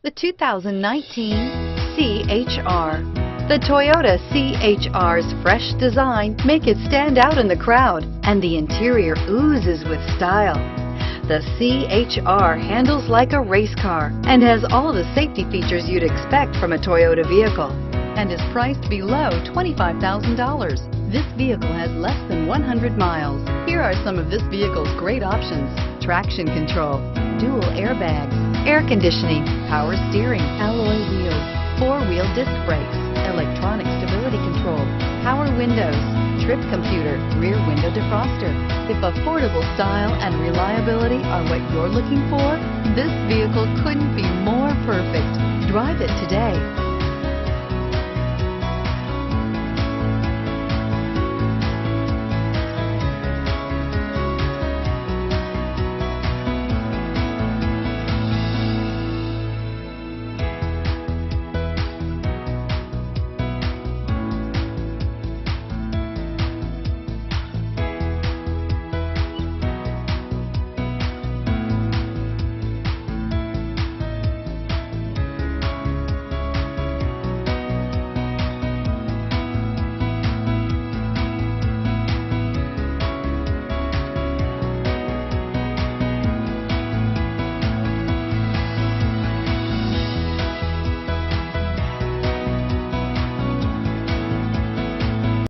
The 2019 C-HR. The Toyota C-HR's fresh design make it stand out in the crowd, and the interior oozes with style. The C-HR handles like a race car and has all the safety features you'd expect from a Toyota vehicle, and is priced below $25,000. This vehicle has less than 100 miles. Here are some of this vehicle's great options: traction control, dual airbags, air conditioning, power steering, alloy wheels, four-wheel disc brakes, electronic stability control, power windows, trip computer, rear window defroster. If affordable style and reliability are what you're looking for, this vehicle couldn't be more perfect. Drive it today.